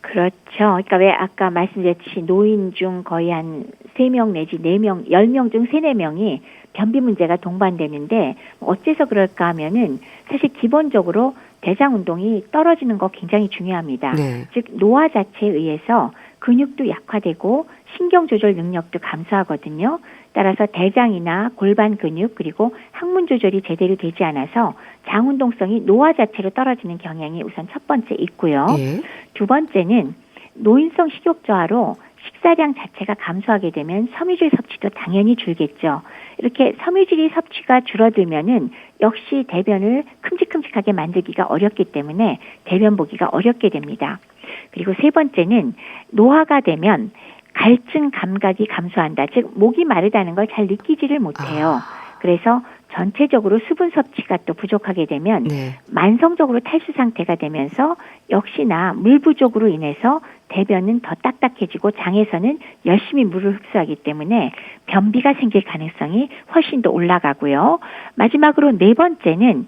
그렇죠. 그러니까 왜 아까 말씀드렸듯이 노인 중 거의 한 3명 내지 4명, 10명 중 3, 4명이 변비 문제가 동반되는데 어째서 그럴까 하면은 사실 기본적으로 대장 운동이 떨어지는 거 굉장히 중요합니다. 네. 즉 노화 자체에 의해서 근육도 약화되고 신경 조절 능력도 감소하거든요. 따라서 대장이나 골반 근육 그리고 항문 조절이 제대로 되지 않아서 장 운동성이 노화 자체로 떨어지는 경향이 우선 첫 번째 있고요. 예. 두 번째는 노인성 식욕 저하로 식사량 자체가 감소하게 되면 섬유질 섭취도 당연히 줄겠죠. 이렇게 섬유질 섭취가 줄어들면은 역시 대변을 큼직큼직하게 만들기가 어렵기 때문에 대변 보기가 어렵게 됩니다. 그리고 세 번째는 노화가 되면 갈증 감각이 감소한다. 즉 목이 마르다는 걸 잘 느끼지를 못해요. 그래서 전체적으로 수분 섭취가 또 부족하게 되면 네. 만성적으로 탈수 상태가 되면서 역시나 물 부족으로 인해서 대변은 더 딱딱해지고 장에서는 열심히 물을 흡수하기 때문에 변비가 생길 가능성이 훨씬 더 올라가고요. 마지막으로 네 번째는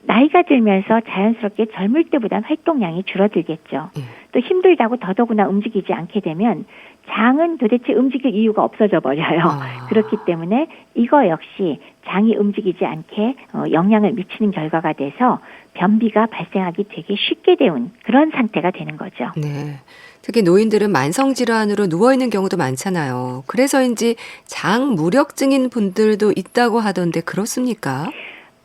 나이가 들면서 자연스럽게 젊을 때보다 활동량이 줄어들겠죠. 또 힘들다고 더더구나 움직이지 않게 되면 장은 도대체 움직일 이유가 없어져 버려요. 그렇기 때문에 이거 역시 장이 움직이지 않게 영향을 미치는 결과가 돼서 변비가 발생하기 되게 쉽게 되는 그런 상태가 되는 거죠. 네. 특히 노인들은 만성질환으로 누워있는 경우도 많잖아요. 그래서인지 장무력증인 분들도 있다고 하던데 그렇습니까?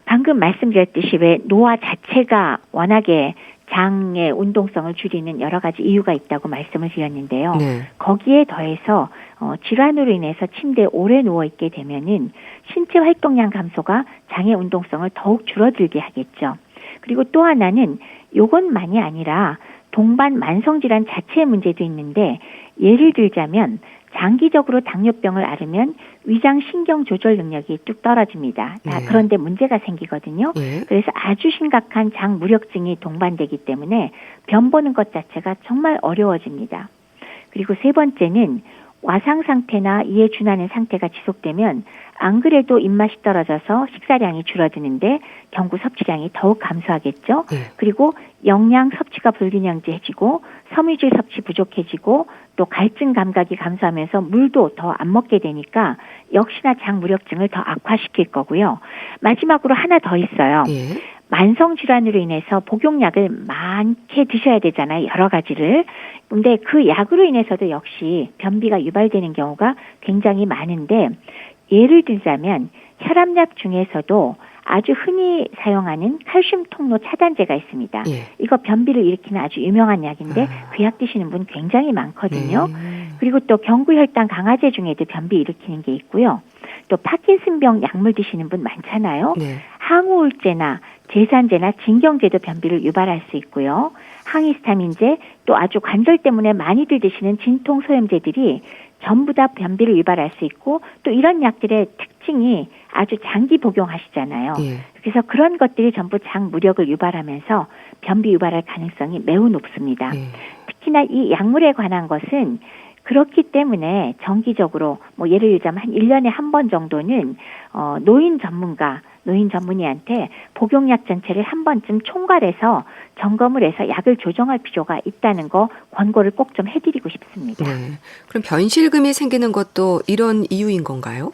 방금 말씀드렸듯이 왜 노화 자체가 워낙에 장의 운동성을 줄이는 여러 가지 이유가 있다고 말씀을 드렸는데요. 네. 거기에 더해서 질환으로 인해서 침대에 오래 누워있게 되면은 신체 활동량 감소가 장의 운동성을 더욱 줄어들게 하겠죠. 그리고 또 하나는 요것만이 아니라 동반 만성질환 자체의 문제도 있는데 예를 들자면 장기적으로 당뇨병을 앓으면 위장 신경 조절 능력이 뚝 떨어집니다. 그런데 문제가 생기거든요. 그래서 아주 심각한 장 무력증이 동반되기 때문에 변 보는 것 자체가 정말 어려워집니다. 그리고 세 번째는 와상 상태나 이에 준하는 상태가 지속되면 안 그래도 입맛이 떨어져서 식사량이 줄어드는데 경구 섭취량이 더욱 감소하겠죠. 그리고 영양 섭취가 불균형해지고 섬유질 섭취 부족해지고 또 갈증 감각이 감소하면서 물도 더 안 먹게 되니까 역시나 장 무력증을 더 악화시킬 거고요. 마지막으로 하나 더 있어요. 만성 질환으로 인해서 복용약을 많게 드셔야 되잖아요. 여러 가지를. 근데 그 약으로 인해서도 역시 변비가 유발되는 경우가 굉장히 많은데 예를 들자면 혈압약 중에서도 아주 흔히 사용하는 칼슘 통로 차단제가 있습니다. 이거 변비를 일으키는 아주 유명한 약인데 그 약 드시는 분 굉장히 많거든요. 그리고 또 경구혈당 강화제 중에도 변비 일으키는 게 있고요. 또 파킨슨병 약물 드시는 분 많잖아요. 항우울제나 제산제나 진경제도 변비를 유발할 수 있고요. 항히스타민제 또 아주 관절 때문에 많이들 드시는 진통소염제들이 전부 다 변비를 유발할 수 있고 또 이런 약들의 특징이 아주 장기 복용하시잖아요. 그래서 그런 것들이 전부 장 무력을 유발하면서 변비 유발할 가능성이 매우 높습니다. 특히나 이 약물에 관한 것은 그렇기 때문에 정기적으로 뭐 예를 들자면 한 1년에 한 번 정도는 노인 전문의한테 복용약 전체를 한 번쯤 총괄해서 점검을 해서 약을 조정할 필요가 있다는 거 권고를 꼭 좀 해드리고 싶습니다. 그럼 변실금이 생기는 것도 이런 이유인 건가요?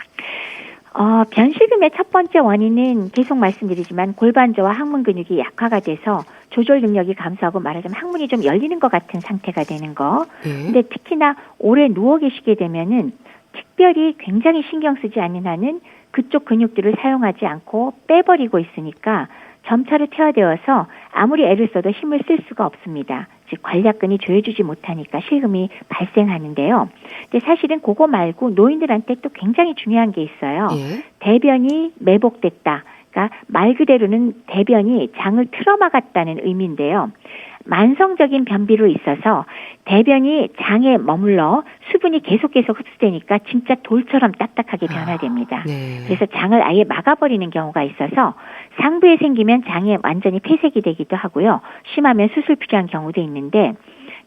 변실금의 첫 번째 원인은 계속 말씀드리지만 골반저와 항문 근육이 약화가 돼서 조절 능력이 감소하고 말하자면 항문이 좀 열리는 것 같은 상태가 되는 거. 근데 특히나 오래 누워 계시게 되면은 특별히 굉장히 신경 쓰지 않는 한은 그쪽 근육들을 사용하지 않고 빼버리고 있으니까 점차로 퇴화되어서 아무리 애를 써도 힘을 쓸 수가 없습니다. 즉 관략근이 조여주지 못하니까 실금이 발생하는데요. 근데 사실은 그거 말고 노인들한테 또 굉장히 중요한 게 있어요. 대변이 매복됐다. 그러니까 말 그대로는 대변이 장을 틀어막았다는 의미인데요. 만성적인 변비로 있어서 대변이 장에 머물러 수분이 계속 흡수되니까 진짜 돌처럼 딱딱하게 변화됩니다. 그래서 장을 아예 막아버리는 경우가 있어서 상부에 생기면 장에 완전히 폐색이 되기도 하고요. 심하면 수술 필요한 경우도 있는데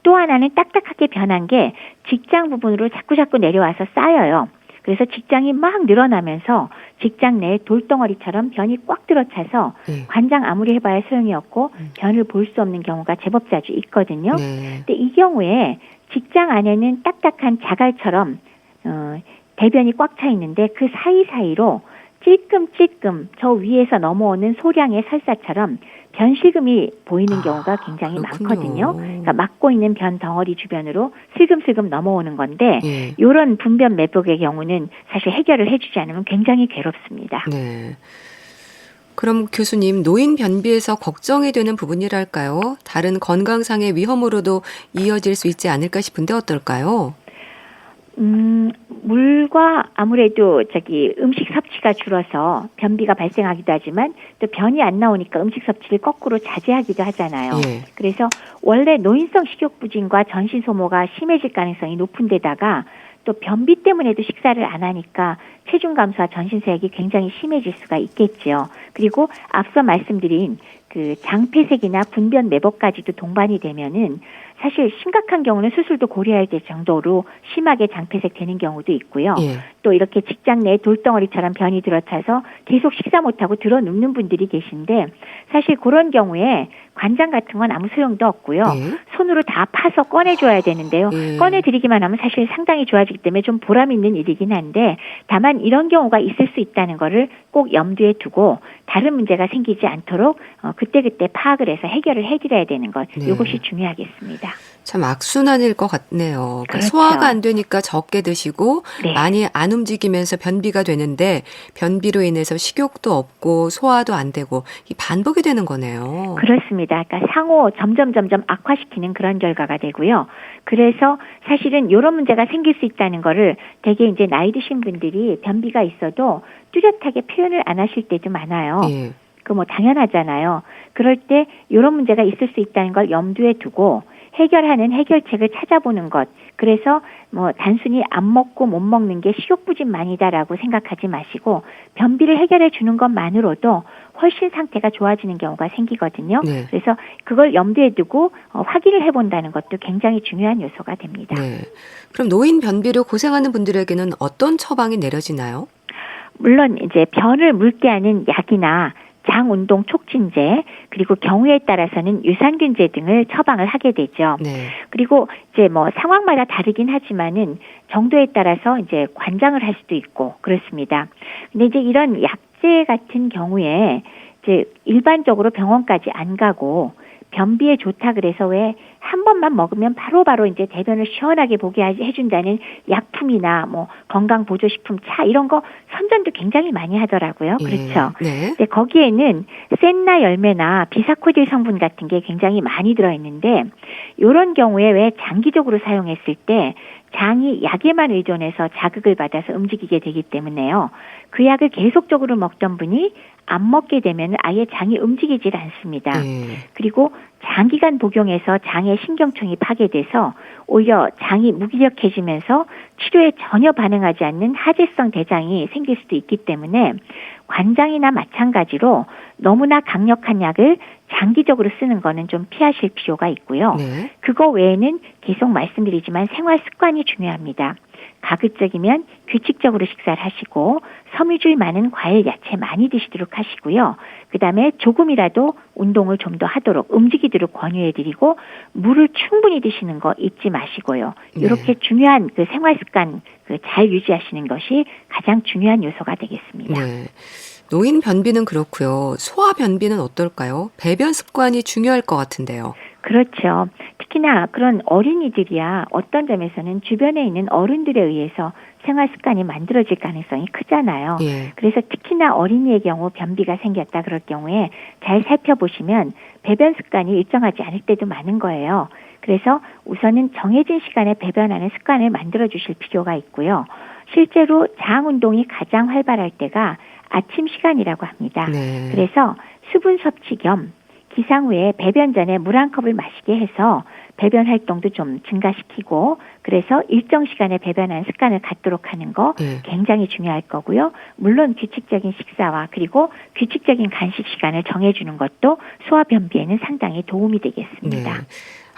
또 하나는 딱딱하게 변한 게 직장 부분으로 자꾸 내려와서 쌓여요. 그래서 직장이 막 늘어나면서 직장 내에 돌덩어리처럼 변이 꽉 들어차서 관장 아무리 해봐야 소용이 없고 변을 볼 수 없는 경우가 제법 자주 있거든요. 근데 이 경우에 직장 안에는 딱딱한 자갈처럼 대변이 꽉 차 있는데 그 사이사이로 찔끔찔끔 저 위에서 넘어오는 소량의 설사처럼 변실금이 보이는 경우가 굉장히 많거든요. 그러니까 막고 있는 변 덩어리 주변으로 슬금슬금 넘어오는 건데 이런 분변 매복의 경우는 사실 해결을 해주지 않으면 굉장히 괴롭습니다. 네. 그럼 교수님, 노인 변비에서 걱정이 되는 부분이랄까요? 다른 건강상의 위험으로도 이어질 수 있지 않을까 싶은데 어떨까요? 물과 아무래도 음식 섭취가 줄어서 변비가 발생하기도 하지만 또 변이 안 나오니까 음식 섭취를 거꾸로 자제하기도 하잖아요. 그래서 원래 노인성 식욕부진과 전신 소모가 심해질 가능성이 높은 데다가 또 변비 때문에도 식사를 안 하니까 체중 감소와 전신 쇠약이 굉장히 심해질 수가 있겠죠. 그리고 앞서 말씀드린 그 장폐색이나 분변 매복까지도 동반이 되면은 사실 심각한 경우는 수술도 고려해야 될 정도로 심하게 장폐색 되는 경우도 있고요. 또 이렇게 직장 내에 돌덩어리처럼 변이 들어차서 계속 식사 못하고 들어 눕는 분들이 계신데 사실 그런 경우에 관장 같은 건 아무 소용도 없고요. 손으로 다 파서 꺼내줘야 되는데요. 꺼내드리기만 하면 사실 상당히 좋아지기 때문에 좀 보람 있는 일이긴 한데 다만 이런 경우가 있을 수 있다는 거를 꼭 염두에 두고 다른 문제가 생기지 않도록 그때그때 파악을 해서 해결을 해드려야 되는 것. 이것이 중요하겠습니다. 참 악순환일 것 같네요. 그러니까 그렇죠. 소화가 안 되니까 적게 드시고 많이 안 움직이면서 변비가 되는데 변비로 인해서 식욕도 없고 소화도 안 되고 이 반복이 되는 거네요. 그렇습니다. 그러니까 상호 점점 악화시키는 그런 결과가 되고요. 그래서 사실은 이런 문제가 생길 수 있다는 거를 되게 이제 나이 드신 분들이 변비가 있어도 뚜렷하게 표현을 안 하실 때도 많아요. 그 뭐 당연하잖아요. 그럴 때 이런 문제가 있을 수 있다는 걸 염두에 두고 해결하는 해결책을 찾아보는 것. 그래서 뭐 단순히 안 먹고 못 먹는 게 식욕부진만이다라고 생각하지 마시고 변비를 해결해 주는 것만으로도 훨씬 상태가 좋아지는 경우가 생기거든요. 그래서 그걸 염두에 두고 확인을 해본다는 것도 굉장히 중요한 요소가 됩니다. 그럼 노인 변비로 고생하는 분들에게는 어떤 처방이 내려지나요? 물론 이제 변을 묽게 하는 약이나 장운동 촉진제 그리고 경우에 따라서는 유산균제 등을 처방을 하게 되죠. 그리고 이제 뭐 상황마다 다르긴 하지만은 정도에 따라서 이제 관장을 할 수도 있고 그렇습니다. 근데 이제 이런 약제 같은 경우에 이제 일반적으로 병원까지 안 가고 변비에 좋다 그래서 왜 한 번만 먹으면 바로 이제 대변을 시원하게 보게 해준다는 약품이나 뭐 건강보조식품 차 이런 거 선전도 굉장히 많이 하더라고요. 그렇죠. 근데 거기에는 센나 열매나 비사코딜 성분 같은 게 굉장히 많이 들어있는데 이런 경우에 왜 장기적으로 사용했을 때 장이 약에만 의존해서 자극을 받아서 움직이게 되기 때문에요. 그 약을 계속적으로 먹던 분이 안 먹게 되면 아예 장이 움직이질 않습니다. 그리고 장기간 복용해서 장의 신경청이 파괴돼서 오히려 장이 무기력해지면서 치료에 전혀 반응하지 않는 하재성 대장이 생길 수도 있기 때문에 관장이나 마찬가지로 너무나 강력한 약을 장기적으로 쓰는 거는 좀 피하실 필요가 있고요. 그거 외에는 계속 말씀드리지만 생활 습관이 중요합니다. 가급적이면 규칙적으로 식사를 하시고 섬유질 많은 과일, 야채 많이 드시도록 하시고요. 그다음에 조금이라도 운동을 좀 더 하도록 움직이도록 권유해드리고 물을 충분히 드시는 거 잊지 마시고요. 이렇게 중요한 그 생활 습관 잘 유지하시는 것이 가장 중요한 요소가 되겠습니다. 노인 변비는 그렇고요. 소아 변비는 어떨까요? 배변 습관이 중요할 것 같은데요. 그렇죠. 특히나 그런 어린이들이야 어떤 점에서는 주변에 있는 어른들에 의해서 생활 습관이 만들어질 가능성이 크잖아요. 예. 그래서 특히나 어린이의 경우 변비가 생겼다 그럴 경우에 잘 살펴보시면 배변 습관이 일정하지 않을 때도 많은 거예요. 그래서 우선은 정해진 시간에 배변하는 습관을 만들어 주실 필요가 있고요. 실제로 장 운동이 가장 활발할 때가 아침 시간이라고 합니다. 네. 그래서 수분 섭취 겸 기상 후에 배변 전에 물 한 컵을 마시게 해서 배변 활동도 좀 증가시키고 그래서 일정 시간에 배변하는 습관을 갖도록 하는 거 굉장히 중요할 거고요. 물론 규칙적인 식사와 그리고 규칙적인 간식 시간을 정해주는 것도 소화 변비에는 상당히 도움이 되겠습니다. 네.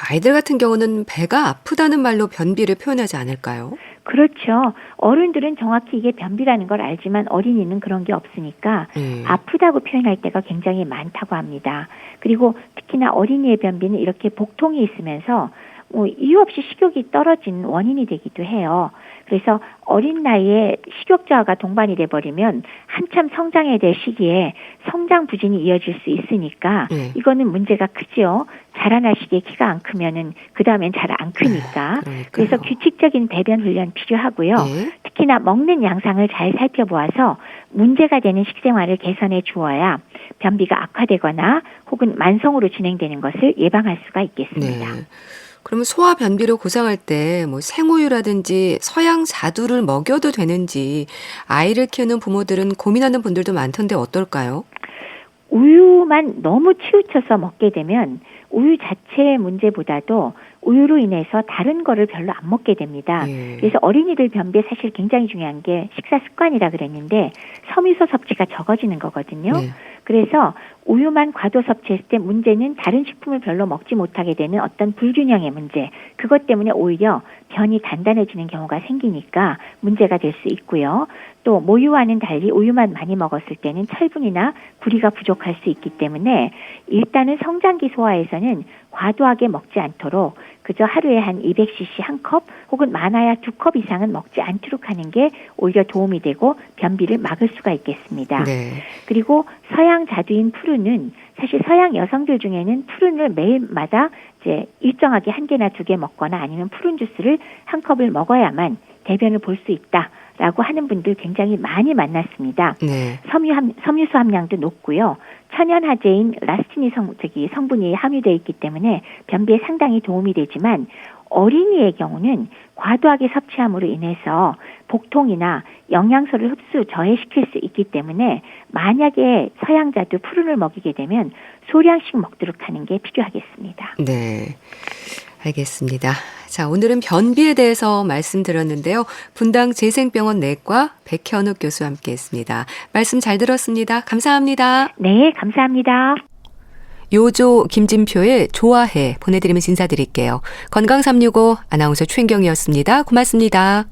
아이들 같은 경우는 배가 아프다는 말로 변비를 표현하지 않을까요? 그렇죠. 어른들은 정확히 이게 변비라는 걸 알지만 어린이는 그런 게 없으니까 아프다고 표현할 때가 굉장히 많다고 합니다. 그리고 특히나 어린이의 변비는 이렇게 복통이 있으면서 이유 없이 식욕이 떨어진 원인이 되기도 해요. 그래서 어린 나이에 식욕 저하가 동반이 돼버리면 한참 성장해야 될 시기에 성장 부진이 이어질 수 있으니까 이거는 문제가 크지요. 자라날 시기에 키가 안 크면은 그 다음엔 잘 안 크니까. 그래서 규칙적인 배변 훈련 필요하고요. 특히나 먹는 양상을 잘 살펴보아서 문제가 되는 식생활을 개선해 주어야 변비가 악화되거나 혹은 만성으로 진행되는 것을 예방할 수가 있겠습니다. 네. 그러면 소아 변비로 고생할 때 생우유라든지 서양 자두를 먹여도 되는지 아이를 키우는 부모들은 고민하는 분들도 많던데 어떨까요? 우유만 너무 치우쳐서 먹게 되면 우유 자체의 문제보다도 우유로 인해서 다른 거를 별로 안 먹게 됩니다. 그래서 어린이들 변비에 사실 굉장히 중요한 게 식사 습관이라 그랬는데 섬유소 섭취가 적어지는 거거든요. 그래서 우유만 과도 섭취했을 때 문제는 다른 식품을 별로 먹지 못하게 되는 어떤 불균형의 문제. 그것 때문에 오히려 변이 단단해지는 경우가 생기니까 문제가 될 수 있고요. 또 모유와는 달리 우유만 많이 먹었을 때는 철분이나 구리가 부족할 수 있기 때문에 일단은 성장기 소아에서는 과도하게 먹지 않도록 그저 하루에 한 200cc 한 컵 혹은 많아야 2컵 이상은 먹지 않도록 하는 게 오히려 도움이 되고 변비를 막을 수가 있겠습니다. 그리고 서양 자두인 푸른은 사실 서양 여성들 중에는 푸른을 매일마다 이제 일정하게 1개나 2개 먹거나 아니면 푸른 주스를 한 컵을 먹어야만 대변을 볼 수 있다라고 하는 분들 굉장히 많이 만났습니다. 섬유소 함량도 높고요. 천연화제인 라스티니 성분이 함유되어 있기 때문에 변비에 상당히 도움이 되지만 어린이의 경우는 과도하게 섭취함으로 인해서 복통이나 영양소를 흡수 저해시킬 수 있기 때문에 만약에 서양자두 푸른을 먹이게 되면 소량씩 먹도록 하는 게 필요하겠습니다. 네, 알겠습니다. 자, 오늘은 변비에 대해서 말씀드렸는데요. 분당 재생병원 내과 백현욱 교수와 함께했습니다. 말씀 잘 들었습니다. 감사합니다. 네, 감사합니다. 요조 김진표의 좋아해 보내드리면서 인사드릴게요. 건강365 아나운서 최인경이었습니다. 고맙습니다.